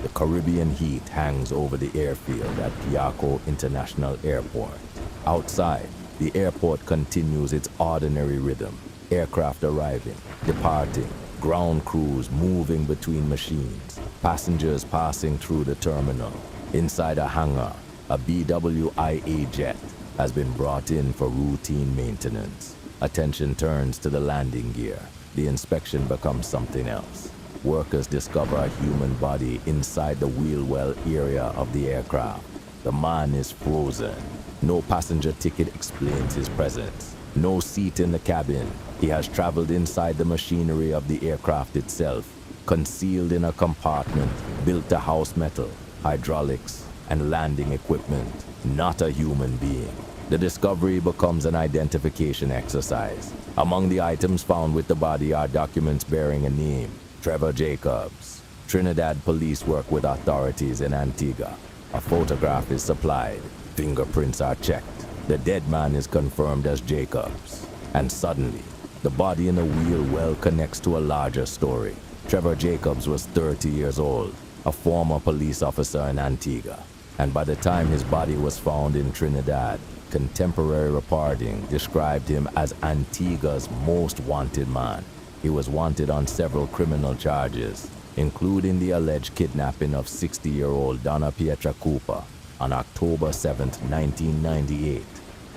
The Caribbean heat hangs over the airfield at Piaco International Airport. Outside, the airport continues its ordinary rhythm. Aircraft arriving, departing, ground crews moving between machines, passengers passing through the terminal. Inside a hangar, a BWIA jet has been brought in for routine maintenance. Attention turns to the landing gear. The inspection becomes something else. Workers discover a human body inside the wheel well area of the aircraft. The man is frozen. No passenger ticket explains his presence. No seat in the cabin. He has traveled inside the machinery of the aircraft itself, concealed in a compartment built to house metal, hydraulics, and landing equipment. Not a human being. The discovery becomes an identification exercise. Among the items found with the body are documents bearing a name: Trevor Jacobs. Trinidad police work with authorities in Antigua. A photograph is supplied. Fingerprints are checked. The dead man is confirmed as Jacobs. And suddenly, the body in the wheel well connects to a larger story. Trevor Jacobs was 30 years old, a former police officer in Antigua. And by the time his body was found in Trinidad, contemporary reporting described him as Antigua's most wanted man. He was wanted on several criminal charges, including the alleged kidnapping of 60-year-old Donna Pietracupa on October 7, 1998.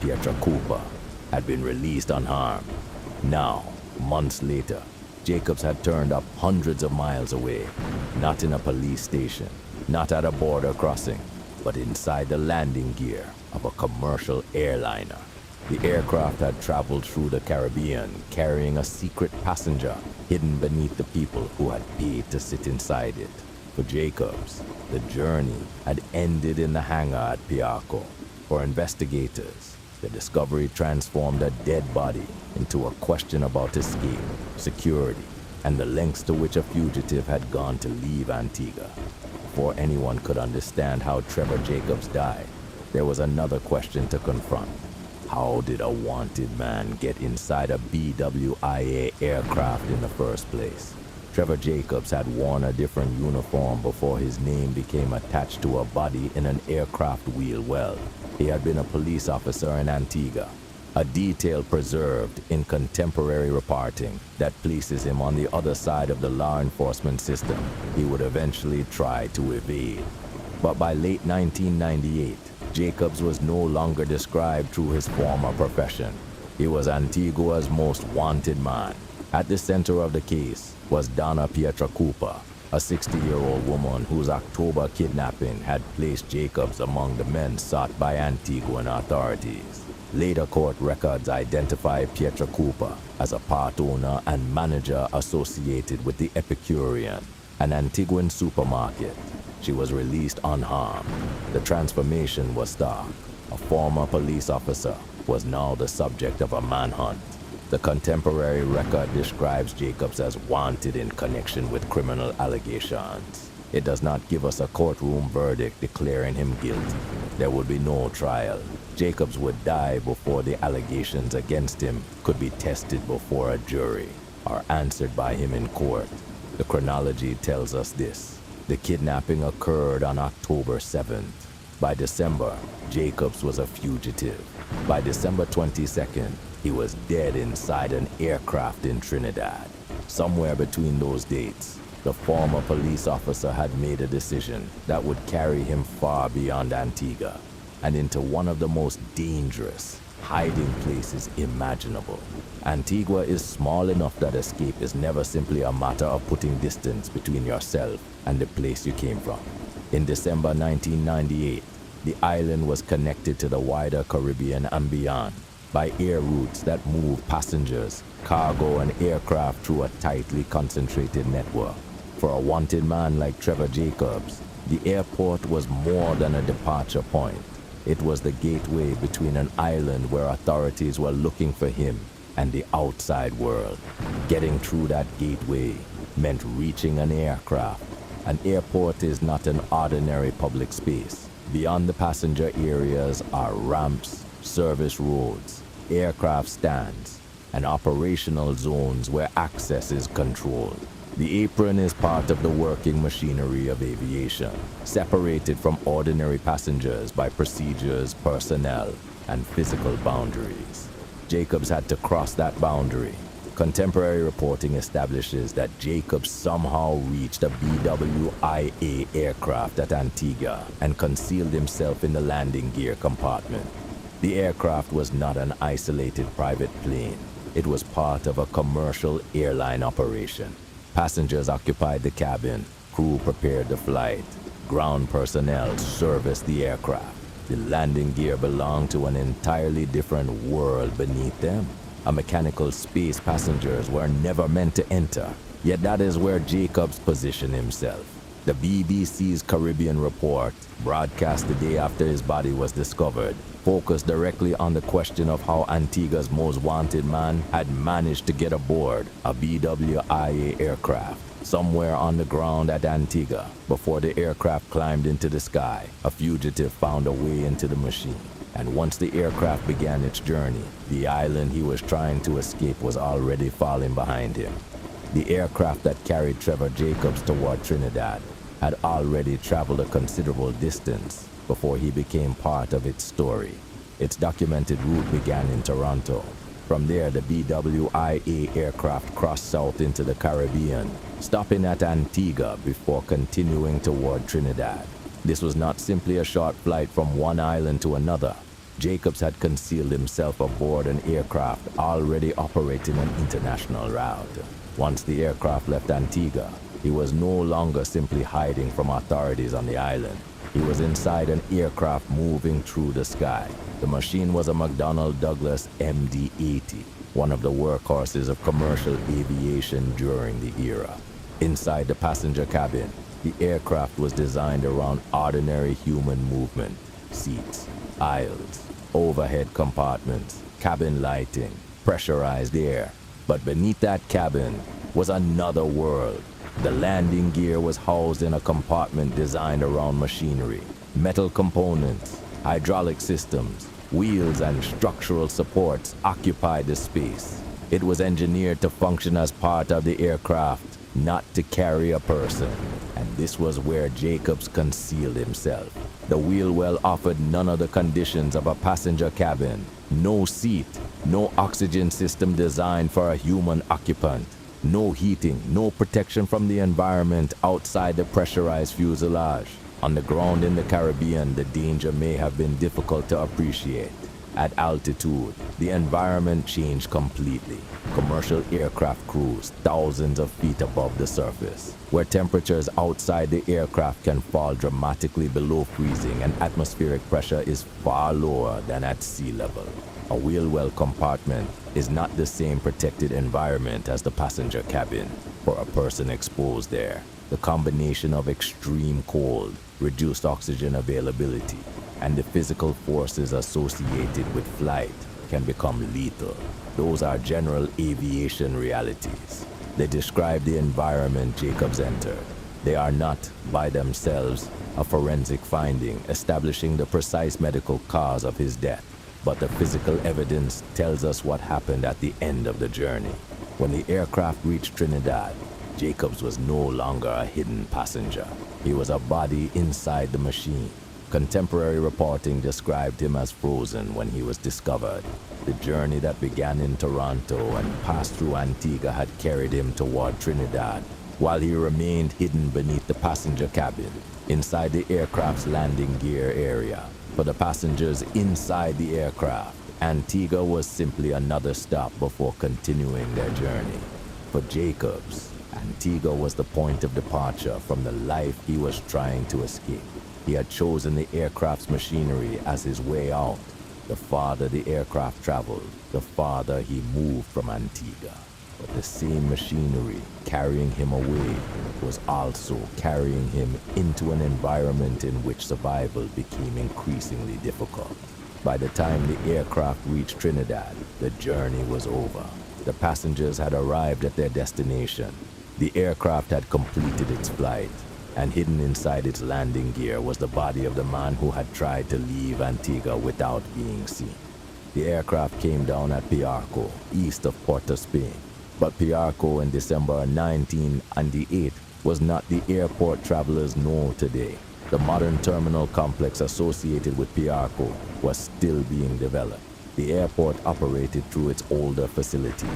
Pietracupa had been released unharmed. Now, months later, Jacobs had turned up hundreds of miles away, not in a police station, not at a border crossing, but inside the landing gear of a commercial airliner. The aircraft had traveled through the Caribbean carrying a secret passenger hidden beneath the people who had paid to sit inside it. For Jacobs, the journey had ended in the hangar at Piaco. For investigators, the discovery transformed a dead body into a question about escape, security, and the lengths to which a fugitive had gone to leave Antigua. Before anyone could understand how Trevor Jacobs died, there was another question to confront. How did a wanted man get inside a BWIA aircraft in the first place? Trevor Jacobs had worn a different uniform before his name became attached to a body in an aircraft wheel well. He had been a police officer in Antigua, a detail preserved in contemporary reporting that places him on the other side of the law enforcement system he would eventually try to evade. But by late 1998, Jacobs was no longer described through his former profession. He was Antigua's most wanted man. At the center of the case was Donna Pietracupa, a 60-year-old woman whose October kidnapping had placed Jacobs among the men sought by Antiguan authorities. Later court records identify Pietracupa as a part owner and manager associated with the Epicurean, an Antiguan supermarket. She was released unharmed. The transformation was stark. A former police officer was now the subject of a manhunt. The contemporary record describes Jacobs as wanted in connection with criminal allegations. It does not give us a courtroom verdict declaring him guilty. There would be no trial. Jacobs would die before the allegations against him could be tested before a jury or answered by him in court. The chronology tells us this. The kidnapping occurred on October 7th. By December, Jacobs was a fugitive. By December 22nd, he was dead inside an aircraft in Trinidad. Somewhere between those dates, the former police officer had made a decision that would carry him far beyond Antigua and into one of the most dangerous hiding places imaginable. Antigua is small enough that escape is never simply a matter of putting distance between yourself and the place you came from. In December 1998, the island was connected to the wider Caribbean and beyond by air routes that move passengers, cargo, and aircraft through a tightly concentrated network. For a wanted man like Trevor Jacobs, the airport was more than a departure point. It was the gateway between an island where authorities were looking for him and the outside world. Getting through that gateway meant reaching an aircraft. An airport is not an ordinary public space. Beyond the passenger areas are ramps, service roads, aircraft stands, and operational zones where access is controlled. The apron is part of the working machinery of aviation, separated from ordinary passengers by procedures, personnel, and physical boundaries. Jacobs had to cross that boundary. Contemporary reporting establishes that Jacobs somehow reached a BWIA aircraft at Antigua and concealed himself in the landing gear compartment. The aircraft was not an isolated private plane. It was part of a commercial airline operation. Passengers occupied the cabin, crew prepared the flight, ground personnel serviced the aircraft. The landing gear belonged to an entirely different world beneath them, a mechanical space passengers were never meant to enter. Yet that is where Jacobs positioned himself. The BBC's Caribbean report, broadcast the day after his body was discovered, focused directly on the question of how Antigua's most wanted man had managed to get aboard a BWIA aircraft somewhere on the ground at Antigua. Before the aircraft climbed into the sky, a fugitive found a way into the machine. And once the aircraft began its journey, the island he was trying to escape was already falling behind him. The aircraft that carried Trevor Jacobs toward Trinidad had already traveled a considerable distance before he became part of its story. Its documented route began in Toronto. From there, the BWIA aircraft crossed south into the Caribbean, stopping at Antigua before continuing toward Trinidad. This was not simply a short flight from one island to another. Jacobs had concealed himself aboard an aircraft already operating an international route. Once the aircraft left Antigua, he was no longer simply hiding from authorities on the island. He was inside an aircraft moving through the sky. The machine was a McDonnell Douglas MD-80, one of the workhorses of commercial aviation during the era. Inside the passenger cabin, the aircraft was designed around ordinary human movement: seats, aisles, overhead compartments, cabin lighting, pressurized air. But beneath that cabin was another world. The landing gear was housed in a compartment designed around machinery, metal components, hydraulic systems, wheels and structural supports occupied the space. It was engineered to function as part of the aircraft, not to carry a person. And this was where Jacobs concealed himself. The wheel well offered none of the conditions of a passenger cabin. No seat, no oxygen system designed for a human occupant. No heating, no protection from the environment outside the pressurized fuselage. On the ground in the Caribbean, the danger may have been difficult to appreciate. At altitude, the environment changed completely. Commercial aircraft cruise thousands of feet above the surface, where temperatures outside the aircraft can fall dramatically below freezing and atmospheric pressure is far lower than at sea level. A wheel well compartment is not the same protected environment as the passenger cabin for a person exposed there. The combination of extreme cold, reduced oxygen availability, and the physical forces associated with flight can become lethal. Those are general aviation realities. They describe the environment Jacobs entered. They are not, by themselves, a forensic finding establishing the precise medical cause of his death. But the physical evidence tells us what happened at the end of the journey. When the aircraft reached Trinidad, Jacobs was no longer a hidden passenger. He was a body inside the machine. Contemporary reporting described him as frozen when he was discovered. The journey that began in Toronto and passed through Antigua had carried him toward Trinidad, while he remained hidden beneath the passenger cabin, inside the aircraft's landing gear area. For the passengers inside the aircraft, Antigua was simply another stop before continuing their journey. For Jacobs, Antigua was the point of departure from the life he was trying to escape. He had chosen the aircraft's machinery as his way out. The farther the aircraft traveled, the farther he moved from Antigua. But the same machinery carrying him away was also carrying him into an environment in which survival became increasingly difficult. By the time the aircraft reached Trinidad, the journey was over. The passengers had arrived at their destination. The aircraft had completed its flight, and hidden inside its landing gear was the body of the man who had tried to leave Antigua without being seen. The aircraft came down at Piarco, east of Port of Spain. But Piarco in December 1998 was not the airport travelers know today. The modern terminal complex associated with Piarco was still being developed. The airport operated through its older facilities,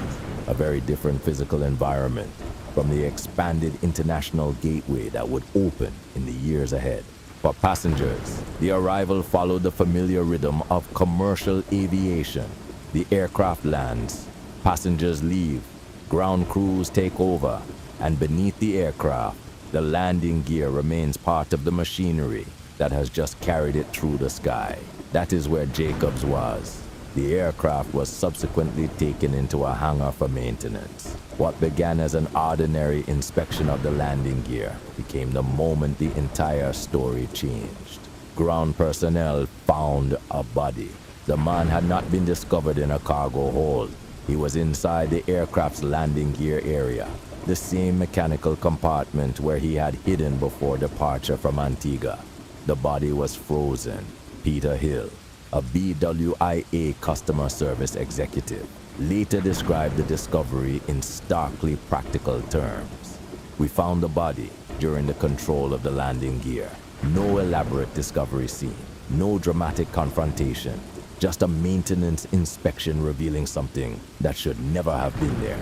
a very different physical environment from the expanded international gateway that would open in the years ahead. For passengers, the arrival followed the familiar rhythm of commercial aviation. The aircraft lands, passengers leave, ground crews take over, and beneath the aircraft, the landing gear remains part of the machinery that has just carried it through the sky. That is where Jacobs was. The aircraft was subsequently taken into a hangar for maintenance. What began as an ordinary inspection of the landing gear became the moment the entire story changed. Ground personnel found a body. The man had not been discovered in a cargo hold. He was inside the aircraft's landing gear area, the same mechanical compartment where he had hidden before departure from Antigua. The body was frozen. Peter Hill, a BWIA customer service executive, later described the discovery in starkly practical terms. We found the body during the control of the landing gear. No elaborate discovery scene, no dramatic confrontation, just a maintenance inspection revealing something that should never have been there.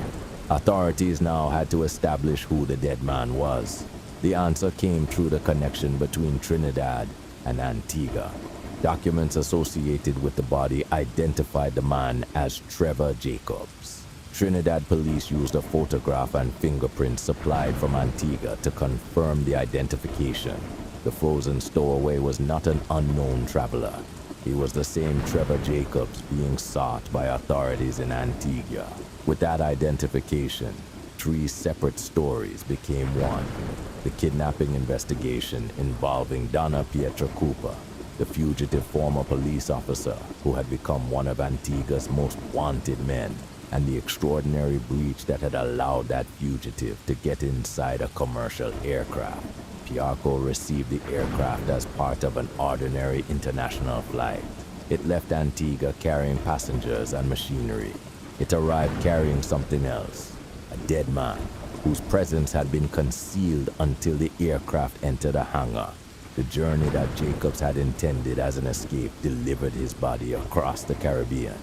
Authorities now had to establish who the dead man was. The answer came through the connection between Trinidad and Antigua. Documents associated with the body identified the man as Trevor Jacobs. Trinidad police used a photograph and fingerprints supplied from Antigua to confirm the identification. The frozen stowaway was not an unknown traveler. He was the same Trevor Jacobs being sought by authorities in Antigua. With that identification, 3 separate stories became one. The kidnapping investigation involving Donna Pietracupa, the fugitive former police officer who had become one of Antigua's most wanted men, and the extraordinary breach that had allowed that fugitive to get inside a commercial aircraft. Piarco received the aircraft as part of an ordinary international flight. It left Antigua carrying passengers and machinery. It arrived carrying something else, a dead man, whose presence had been concealed until the aircraft entered a hangar. The journey that Jacobs had intended as an escape delivered his body across the Caribbean.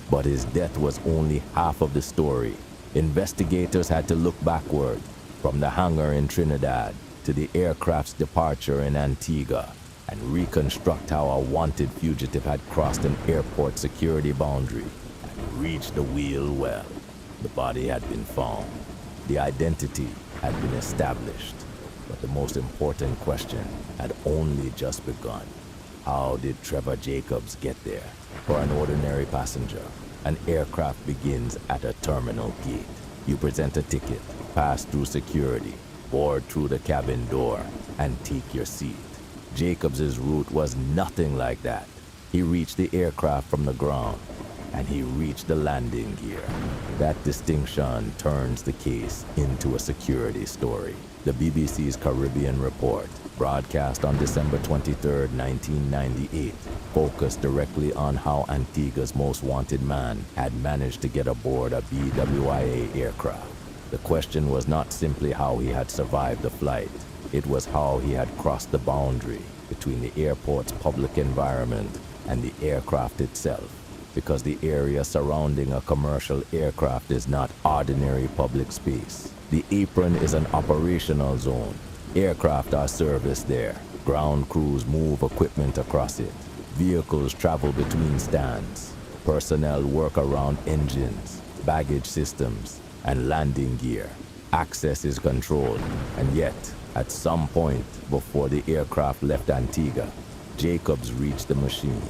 But his death was only half of the story. Investigators had to look backward, from the hangar in Trinidad to the aircraft's departure in Antigua, and reconstruct how a wanted fugitive had crossed an airport security boundary and reached the wheel well. The body had been found. The identity had been established. But the most important question had only just begun. How did Trevor Jacobs get there? For an ordinary passenger, an aircraft begins at a terminal gate. You present a ticket, pass through security, board through the cabin door, and take your seat. Jacobs' route was nothing like that. He reached the aircraft from the ground, and he reached the landing gear. That distinction turns the case into a security story. The BBC's Caribbean Report, broadcast on December 23, 1998, focused directly on how Antigua's most wanted man had managed to get aboard a BWIA aircraft. The question was not simply how he had survived the flight. It was how he had crossed the boundary between the airport's public environment and the aircraft itself, because the area surrounding a commercial aircraft is not ordinary public space. The apron is an operational zone. Aircraft are serviced there. Ground crews move equipment across it. Vehicles travel between stands. Personnel work around engines, baggage systems, and landing gear. Access is controlled, and yet, at some point before the aircraft left Antigua, Jacobs reached the machine.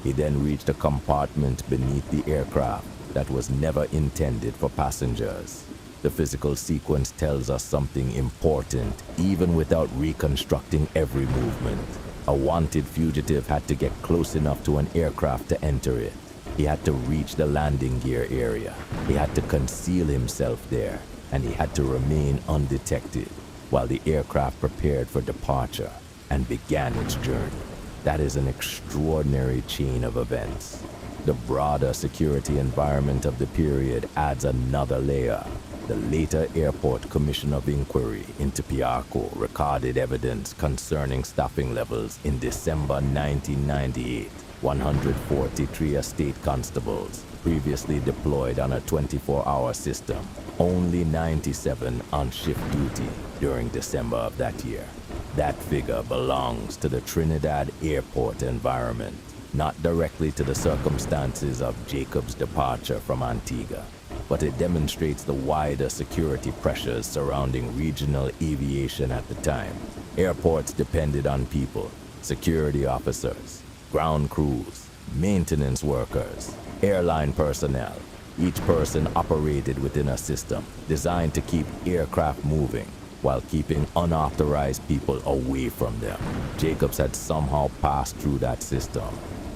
He then reached a compartment beneath the aircraft that was never intended for passengers. The physical sequence tells us something important, even without reconstructing every movement. A wanted fugitive had to get close enough to an aircraft to enter it. He had to reach the landing gear area. He had to conceal himself there, and he had to remain undetected while the aircraft prepared for departure and began its journey. That is an extraordinary chain of events. The broader security environment of the period adds another layer. The later Airport Commission of Inquiry into Piarco recorded evidence concerning staffing levels in December 1998. 143 estate constables previously deployed on a 24-hour system, only 97 on shift duty during December of that year. That figure belongs to the Trinidad airport environment, not directly to the circumstances of Jacobs' departure from Antigua, but it demonstrates the wider security pressures surrounding regional aviation at the time. Airports depended on people, security officers, ground crews, maintenance workers, airline personnel. Each person operated within a system designed to keep aircraft moving while keeping unauthorized people away from them. Jacobs had somehow passed through that system.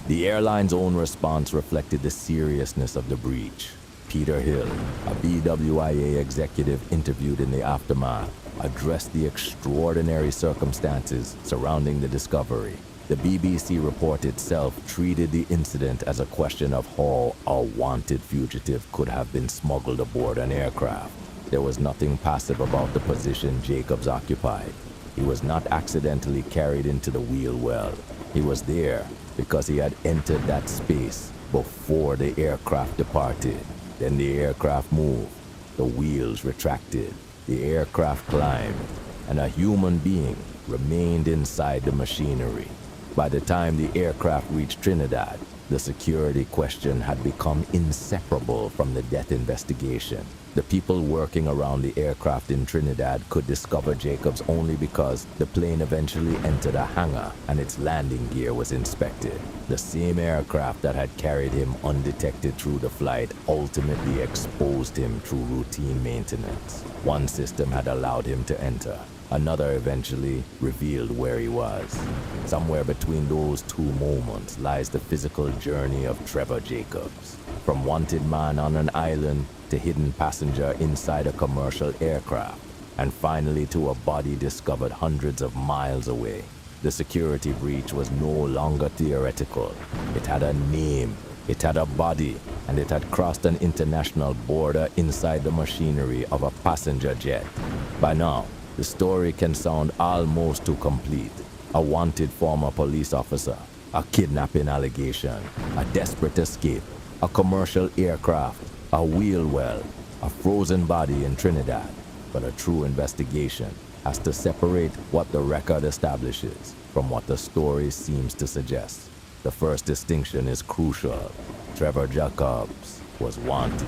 The airline's own response reflected the seriousness of the breach. Peter Hill, a BWIA executive interviewed in the aftermath, addressed the extraordinary circumstances surrounding the discovery. The BBC report itself treated the incident as a question of how a wanted fugitive could have been smuggled aboard an aircraft. There was nothing passive about the position Jacobs occupied. He was not accidentally carried into the wheel well. He was there because he had entered that space before the aircraft departed. Then the aircraft moved, the wheels retracted, the aircraft climbed, and a human being remained inside the machinery. By the time the aircraft reached Trinidad, the security question had become inseparable from the death investigation. The people working around the aircraft in Trinidad could discover Jacobs only because the plane eventually entered a hangar and its landing gear was inspected. The same aircraft that had carried him undetected through the flight ultimately exposed him through routine maintenance. One system had allowed him to enter. Another eventually revealed where he was. Somewhere between those two moments lies the physical journey of Trevor Jacobs. From wanted man on an island to hidden passenger inside a commercial aircraft, and finally to a body discovered hundreds of miles away. The security breach was no longer theoretical. It had a name, it had a body, and it had crossed an international border inside the machinery of a passenger jet. By now, the story can sound almost too complete. A wanted former police officer, a kidnapping allegation, a desperate escape, a commercial aircraft, a wheel well, a frozen body in Trinidad. But a true investigation has to separate what the record establishes from what the story seems to suggest. The first distinction is crucial. Trevor Jacobs was wanted.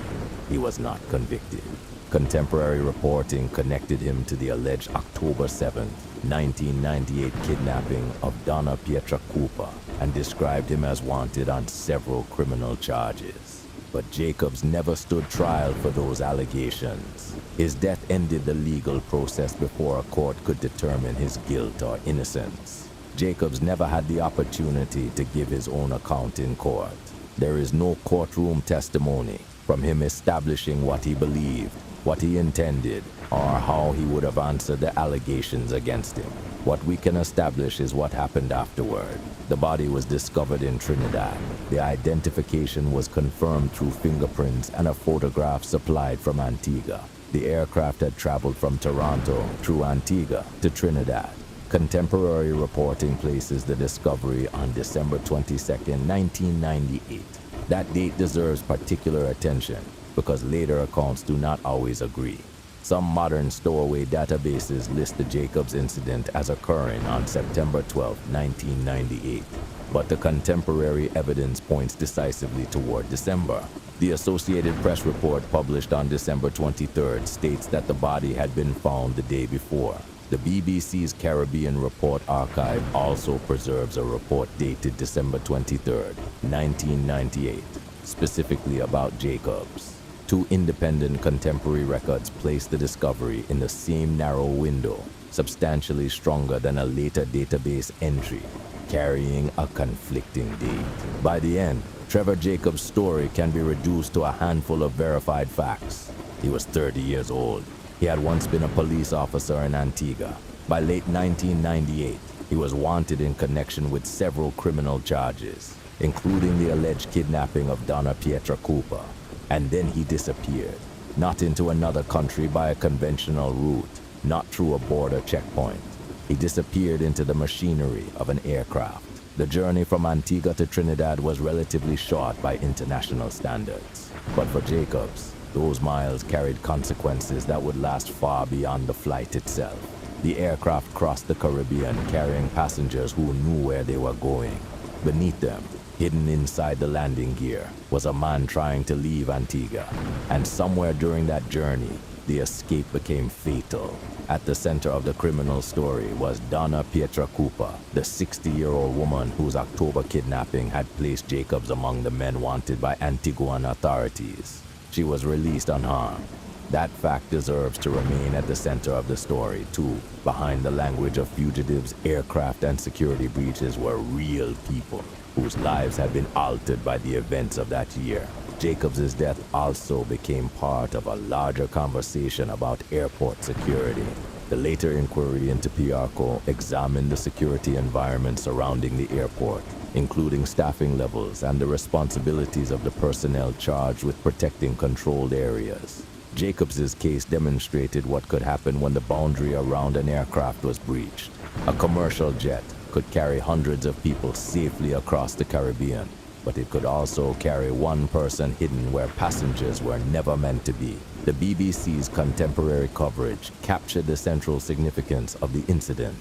He was not convicted. Contemporary reporting connected him to the alleged October 7, 1998 kidnapping of Donna Pietracupa and described him as wanted on several criminal charges. But Jacobs never stood trial for those allegations. His death ended the legal process before a court could determine his guilt or innocence. Jacobs never had the opportunity to give his own account in court. There is no courtroom testimony from him establishing what he believed, what he intended, or how he would have answered the allegations against him. What we can establish is what happened afterward. The body was discovered in Trinidad. The identification was confirmed through fingerprints and a photograph supplied from Antigua. The aircraft had traveled from Toronto through Antigua to Trinidad. Contemporary reporting places the discovery on December 22, 1998. That date deserves particular attention because later accounts do not always agree. Some modern stowaway databases list the Jacobs incident as occurring on September 12, 1998, but the contemporary evidence points decisively toward December. The Associated Press report published on December 23rd states that the body had been found the day before. The BBC's Caribbean Report Archive also preserves a report dated December 23rd, 1998, specifically about Jacobs. Two independent contemporary records place the discovery in the same narrow window, substantially stronger than a later database entry, carrying a conflicting date. By the end, Trevor Jacobs' story can be reduced to a handful of verified facts. He was 30 years old. He had once been a police officer in Antigua. By late 1998, he was wanted in connection with several criminal charges, including the alleged kidnapping of Donna Pietracupa. And then he disappeared. not into another country by a conventional route, not through a border checkpoint. He disappeared into the machinery of an aircraft. The journey from Antigua to Trinidad was relatively short by international standards. But for Jacobs, those miles carried consequences that would last far beyond the flight itself. The aircraft crossed the Caribbean carrying passengers who knew where they were going. Beneath them, hidden inside the landing gear, was a man trying to leave Antigua. And somewhere during that journey, the escape became fatal. At the center of the criminal story was Donna Pietracupa, the 60-year-old woman whose October kidnapping had placed Jacobs among the men wanted by Antiguan authorities. She was released unharmed. That fact deserves to remain at the center of the story, too. Behind the language of fugitives, aircraft, and security breaches were real people whose lives had been altered by the events of that year. Jacobs' death also became part of a larger conversation about airport security. The later inquiry into Piarco examined the security environment surrounding the airport, including staffing levels and the responsibilities of the personnel charged with protecting controlled areas. Jacobs' case demonstrated what could happen when the boundary around an aircraft was breached. A commercial jet could carry hundreds of people safely across the Caribbean, but it could also carry one person hidden where passengers were never meant to be. The BBC's contemporary coverage captured the central significance of the incident.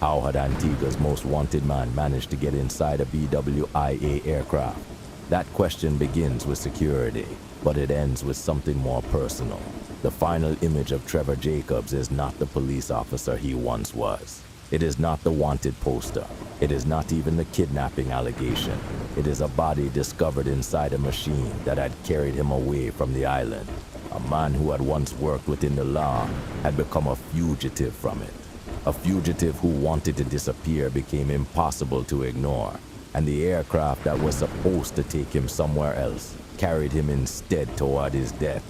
How had Antigua's most wanted man managed to get inside a BWIA aircraft? That question begins with security, but it ends with something more personal. The final image of Trevor Jacobs is not the police officer he once was. It is not the wanted poster. It is not even the kidnapping allegation. It is a body discovered inside a machine that had carried him away from the island. A man who had once worked within the law had become a fugitive from it. A fugitive who wanted to disappear became impossible to ignore, and the aircraft that was supposed to take him somewhere else carried him instead toward his death.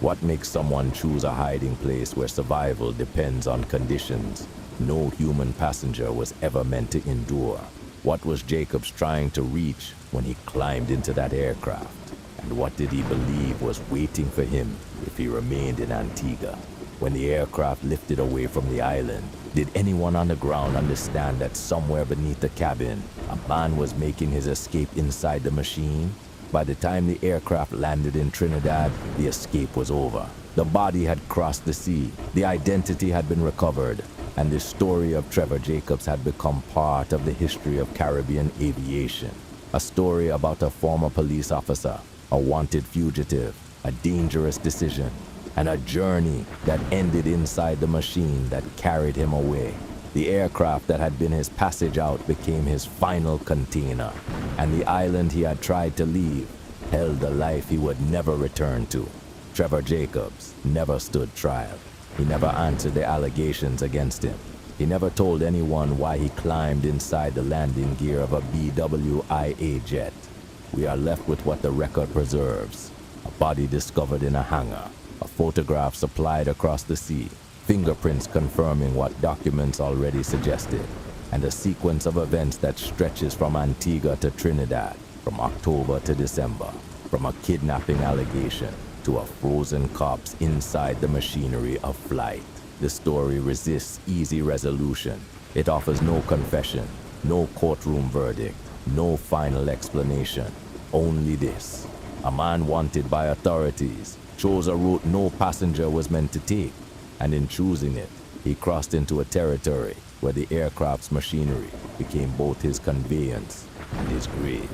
What makes someone choose a hiding place where survival depends on conditions no human passenger was ever meant to endure? What was Jacobs trying to reach when he climbed into that aircraft? And what did he believe was waiting for him if he remained in Antigua? When the aircraft lifted away from the island, did anyone on the ground understand that somewhere beneath the cabin, a man was making his escape inside the machine? By the time the aircraft landed in Trinidad, the escape was over. The body had crossed the sea, the identity had been recovered, and the story of Trevor Jacobs had become part of the history of Caribbean aviation. A story about a former police officer, a wanted fugitive, a dangerous decision, and a journey that ended inside the machine that carried him away. The aircraft that had been his passage out became his final container, and the island he had tried to leave held a life he would never return to. Trevor Jacobs never stood trial. He never answered the allegations against him. He never told anyone why he climbed inside the landing gear of a BWIA jet. We are left with what the record preserves: a body discovered in a hangar, a photograph supplied across the sea, fingerprints confirming what documents already suggested, and a sequence of events that stretches from Antigua to Trinidad, from October to December, from a kidnapping allegation to a frozen corpse inside the machinery of flight. The story resists easy resolution. It offers no confession, no courtroom verdict, no final explanation. Only this: a man wanted by authorities chose a route no passenger was meant to take, and in choosing it, he crossed into a territory where the aircraft's machinery became both his conveyance and his grave.